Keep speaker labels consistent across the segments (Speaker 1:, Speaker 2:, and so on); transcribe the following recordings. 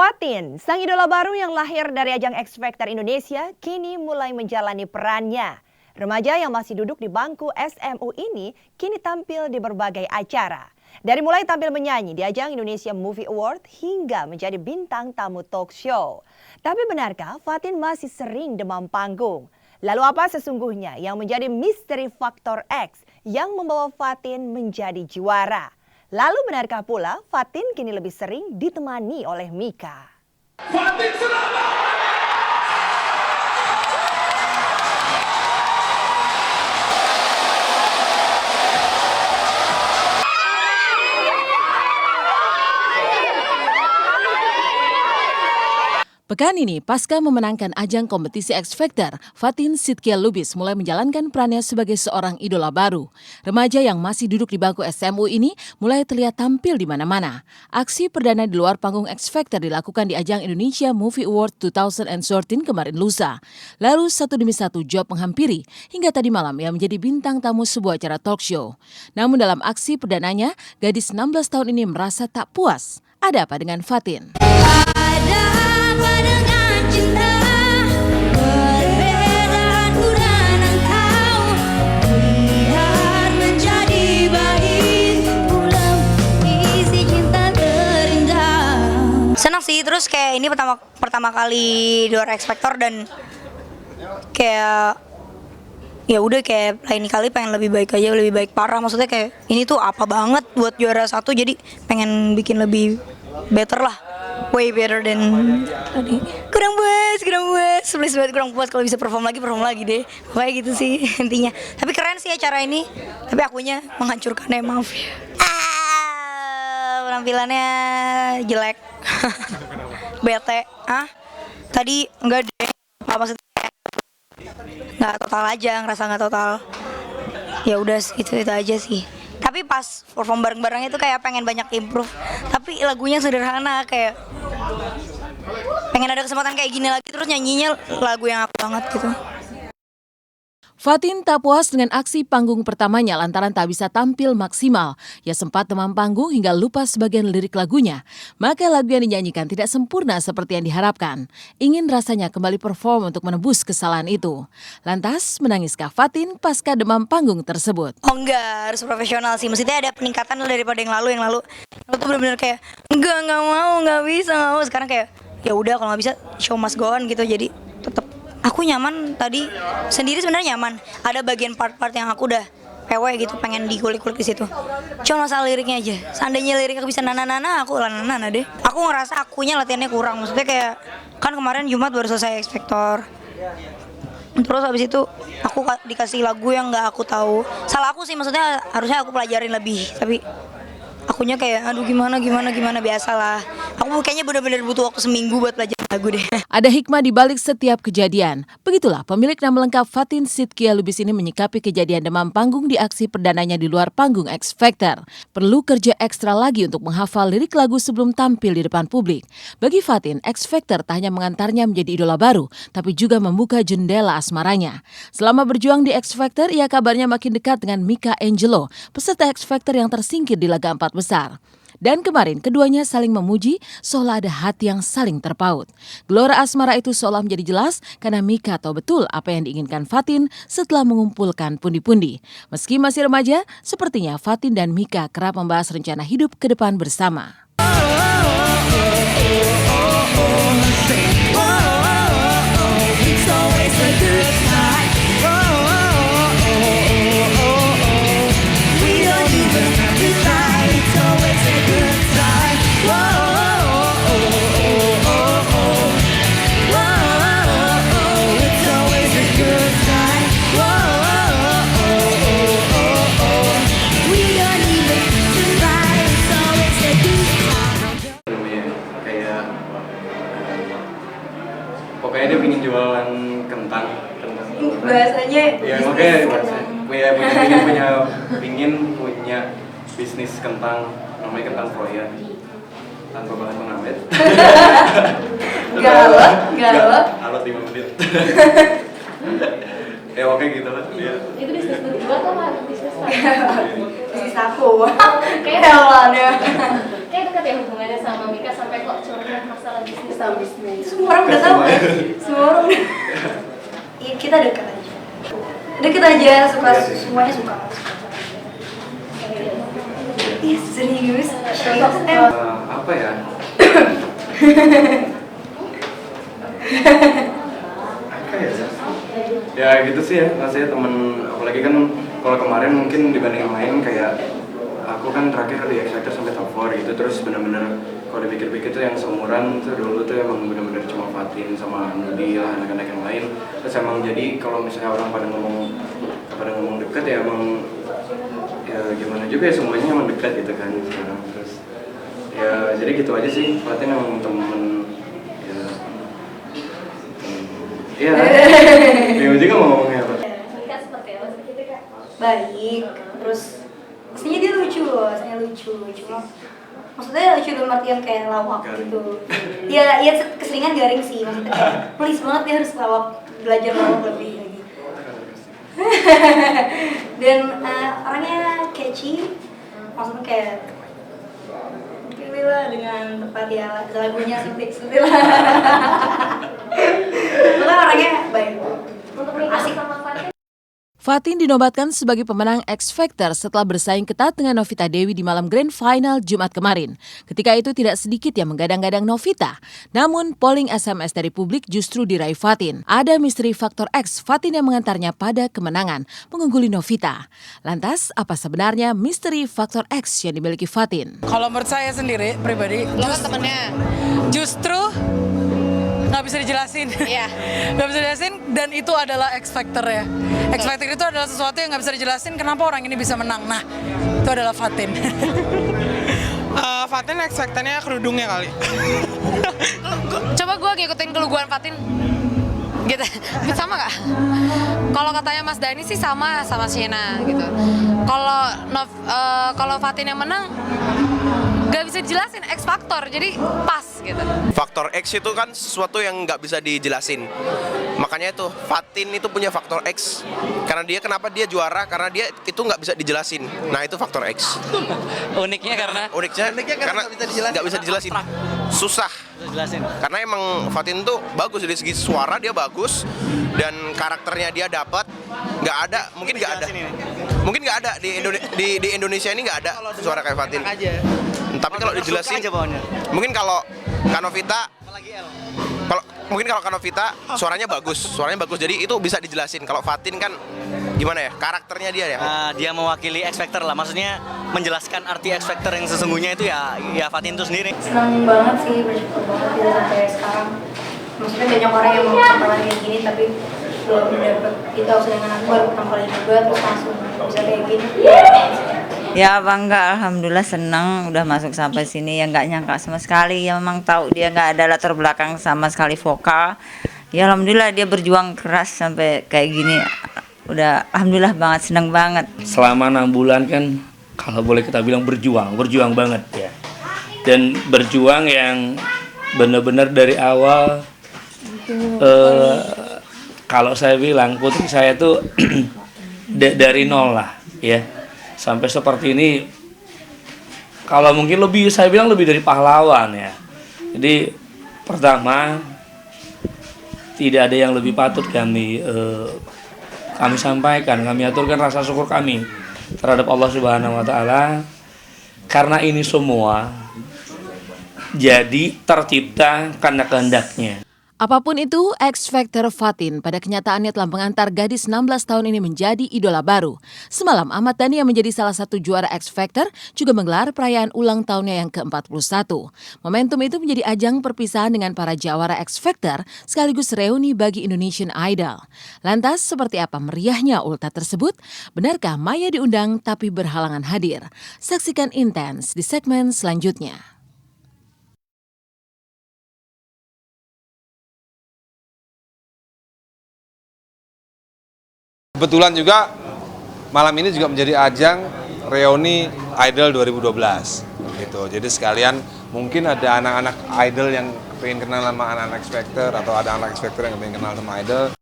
Speaker 1: Fatin, sang idola baru yang lahir dari ajang X Factor Indonesia, kini mulai menjalani perannya. Remaja yang masih duduk di bangku SMU ini kini tampil di berbagai acara. Dari mulai tampil menyanyi di ajang Indonesia Movie Award hingga menjadi bintang tamu talk show. Tapi benarkah Fatin masih sering demam panggung? Lalu apa sesungguhnya yang menjadi misteri faktor X yang membawa Fatin menjadi juara? Lalu benarkah pula Fatin kini lebih sering ditemani oleh Mika?
Speaker 2: Fatin selamat!
Speaker 3: Pekan ini, pasca memenangkan ajang kompetisi X Factor, Fatin Sidkia Lubis mulai menjalankan perannya sebagai seorang idola baru. Remaja yang masih duduk di bangku SMU ini mulai terlihat tampil di mana-mana. Aksi perdana di luar panggung X Factor dilakukan di ajang Indonesia Movie Award 2013 kemarin lusa. Lalu satu demi satu job menghampiri, hingga tadi malam ia menjadi bintang tamu sebuah acara talk show. Namun dalam aksi perdananya, gadis 16 tahun ini merasa tak puas. Ada apa dengan Fatin?
Speaker 4: Senang sih, terus kayak ini pertama kali di luar X Factor dan kayak ya udah kayak lain kali pengen lebih baik aja, lebih baik parah. Maksudnya kayak ini tuh apa banget buat juara satu, jadi pengen bikin lebih better lah, way better than tadi. Kurang puas, please banget kurang puas. Kalau bisa perform lagi deh, kayak gitu sih intinya. Tapi keren sih acara ini, tapi akunya menghancurkannya, maaf ya. Penampilannya jelek. Bete. Tadi enggak deh. Maksudnya nggak total aja, ngerasa nggak total. Ya udah itu aja sih. Tapi pas perform bareng-bareng itu kayak pengen banyak improve. Tapi lagunya sederhana, kayak pengen ada kesempatan kayak gini lagi terus nyanyinya lagu yang aku banget gitu.
Speaker 3: Fatin tak puas dengan aksi panggung pertamanya lantaran tak bisa tampil maksimal. Ia sempat demam panggung hingga lupa sebagian lirik lagunya. Maka lagu yang dinyanyikan tidak sempurna seperti yang diharapkan. Ingin rasanya kembali perform untuk menebus kesalahan itu. Lantas, menangiskah Fatin pasca demam panggung tersebut?
Speaker 4: Oh enggak, harus profesional sih. Maksudnya ada peningkatan daripada yang lalu. Yang lalu tuh benar-benar kayak nggak mau, nggak bisa. Sekarang kayak ya udah kalau nggak bisa show must go on gitu. Jadi tetap aku nyaman tadi sendiri, sebenarnya nyaman. Ada bagian part-part yang aku udah PW gitu, pengen dikulik-kulik di situ. Cuma masalah liriknya aja. Seandainya lirik aku bisa nana, aku nana deh. Aku ngerasa akunya latihannya kurang. Maksudnya kayak kan kemarin Jumat baru selesai X Factor. Terus habis itu aku dikasih lagu yang nggak aku tahu. Salah aku sih, maksudnya harusnya aku pelajarin lebih. Tapi akunya kayak aduh gimana biasalah. Aku kayaknya benar-benar butuh waktu seminggu buat belajar lagu deh.
Speaker 3: Ada hikmah di balik setiap kejadian. Begitulah pemilik nama lengkap Fatin Sidkia Lubis ini menyikapi kejadian demam panggung di aksi perdananya di luar panggung X Factor. Perlu kerja ekstra lagi untuk menghafal lirik lagu sebelum tampil di depan publik. Bagi Fatin, X Factor tak hanya mengantarnya menjadi idola baru, tapi juga membuka jendela asmaranya. Selama berjuang di X Factor, ia kabarnya makin dekat dengan Mika Angelo, peserta X Factor yang tersingkir di laga 4 besar. Dan kemarin keduanya saling memuji seolah ada hati yang saling terpaut. Gelora asmara itu seolah menjadi jelas karena Mika tahu betul apa yang diinginkan Fatin setelah mengumpulkan pundi-pundi. Meski masih remaja, sepertinya Fatin dan Mika kerap membahas rencana hidup ke depan bersama.
Speaker 5: Pokoknya dia pengen jualan kentang.
Speaker 4: Bahasanya
Speaker 5: ya makanya pingin punya bisnis kentang, namanya Kentang Froya, tanpa bahan pengawet. Galak 5 menit. Ya oke gitu lah ya.
Speaker 6: Itu bisnis berdua atau bisnis
Speaker 4: bisnis aku kayak hewannya.
Speaker 6: Kayak dekat ya hubungannya sama Mika sampai kok curhat masalah bisnis sama bisnis.
Speaker 4: Semua orang udah tahu kan? Semua orang udah. Iya, kita dekat aja. Deket aja, suka semuanya suka. Iya, serius.
Speaker 5: Apa ya? Apa ya? Ya gitu sih ya, rasanya temen, apalagi kan kalau kemarin mungkin dibanding yang lain kayak aku kan terakhir di X Factor sampai top 4 gitu, terus bener-bener kalau dipikir-pikir tuh yang seumuran tuh dulu tuh emang bener-bener cuma Fatin sama Nudi lah, anak-anak yang lain. Terus emang jadi kalau misalnya orang pada ngomong deket ya emang ya gimana juga ya, semuanya emang dekat gitu kan sekarang. Terus ya jadi gitu aja sih, Fatin emang temen ya bingung juga mau ngomongnya apa.
Speaker 6: Mika seperti apa sih kita Kak?
Speaker 4: Baik, terus aslinya dia lucu loh, aslinya lucu. Maksudnya lucu dalam artian kayak lawak gitu. Ya keseringan garing sih, maksudnya kayak please banget dia harus lawak, belajar lawak lebih lagi. Dan orangnya catchy, maksudnya kayak pilihlah dengan tepat ya lagunya seperti lah. Pokoknya orangnya baik.
Speaker 6: Untuk Mika sama Fatin.
Speaker 3: Fatin dinobatkan sebagai pemenang X Factor setelah bersaing ketat dengan Novita Dewi di malam Grand Final Jumat kemarin. Ketika itu tidak sedikit yang menggadang-gadang Novita. Namun polling SMS dari publik justru diraih Fatin. Ada misteri faktor X Fatin yang mengantarnya pada kemenangan, mengungguli Novita. Lantas, apa sebenarnya misteri faktor X yang dimiliki Fatin?
Speaker 7: Kalau menurut saya sendiri pribadi, justru nggak bisa dijelasin. Iya. Nggak bisa dijelasin, dan itu adalah X Factor ya. X Factor itu adalah sesuatu yang nggak bisa dijelasin kenapa orang ini bisa menang. Nah, itu adalah Fatin.
Speaker 8: Fatin X Factor-nya kerudungnya kali.
Speaker 9: Coba gue ngikutin keluguan Fatin. Gitu. Sama nggak? Kalau katanya Mas Dani sih sama Sienna gitu. Kalau Fatin yang menang nggak bisa dijelasin, X Factor, jadi pas gitu.
Speaker 10: Faktor X itu kan sesuatu yang nggak bisa dijelasin. Makanya itu Fatin itu punya faktor X. Karena kenapa dia juara? Karena dia itu nggak bisa dijelasin. Nah itu faktor X.
Speaker 8: Uniknya karena
Speaker 10: karena nggak bisa dijelasin. Susah. Karena emang Fatin tuh bagus dari segi suara, dia bagus, dan karakternya dia dapat. Mungkin nggak ada di Indonesia ini, nggak ada suara kayak Fatin. Tapi kalau dijelasin, mungkin kalau Kanovita, suaranya bagus, jadi itu bisa dijelasin. Kalau Fatin kan gimana ya, karakternya dia ya.
Speaker 11: Dia mewakili X Factor lah, maksudnya menjelaskan arti X Factor yang sesungguhnya itu ya Fatin itu sendiri.
Speaker 4: Senang banget sih, bersyukur banget bisa sampai sekarang. Maksudnya banyak orang yang mau kenalan kayak gini tapi belum dapet. Kita harus dengan aku baru pertama kali juga terus langsung bisa kayak gini.
Speaker 12: Ya bangga, alhamdulillah senang udah masuk sampai sini, ya nggak nyangka sama sekali, ya memang tahu dia nggak ada latar belakang sama sekali vokal. Ya alhamdulillah dia berjuang keras sampai kayak gini, udah alhamdulillah banget, senang banget.
Speaker 13: Selama 6 bulan kan kalau boleh kita bilang berjuang banget ya, dan berjuang yang benar-benar dari awal. Kalau saya bilang putri saya tuh dari nol lah ya, sampai seperti ini. Kalau mungkin saya bilang lebih dari pahlawan ya. Jadi pertama, tidak ada yang lebih patut kami sampaikan, kami aturkan rasa syukur kami terhadap Allah Subhanahu wa taala, karena ini semua jadi tercipta karena kehendaknya.
Speaker 3: Apapun itu, X Factor Fatin pada kenyataannya telah mengantar gadis 16 tahun ini menjadi idola baru. Semalam, Ahmad Dhani yang menjadi salah satu juara X Factor juga menggelar perayaan ulang tahunnya yang ke-41. Momentum itu menjadi ajang perpisahan dengan para jawara X Factor sekaligus reuni bagi Indonesian Idol. Lantas, seperti apa meriahnya ulta tersebut? Benarkah Maya diundang tapi berhalangan hadir? Saksikan Intens di segmen selanjutnya.
Speaker 14: Kebetulan juga malam ini juga menjadi ajang reuni Idol 2012 gitu. Jadi sekalian mungkin ada anak-anak Idol yang pengen kenal sama anak-anak X Factor, atau ada anak X Factor yang pengen kenal sama Idol.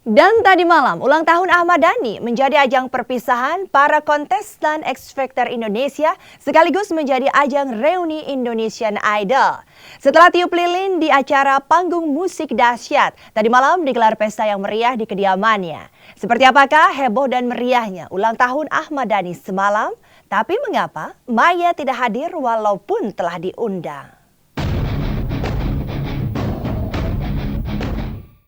Speaker 1: Dan tadi malam, ulang tahun Ahmad Dhani menjadi ajang perpisahan para kontestan X Factor Indonesia sekaligus menjadi ajang reuni Indonesian Idol. Setelah tiup lilin di acara panggung musik dahsyat, tadi malam digelar pesta yang meriah di kediamannya. Seperti apakah heboh dan meriahnya ulang tahun Ahmad Dhani semalam? Tapi mengapa Maya tidak hadir walaupun telah diundang?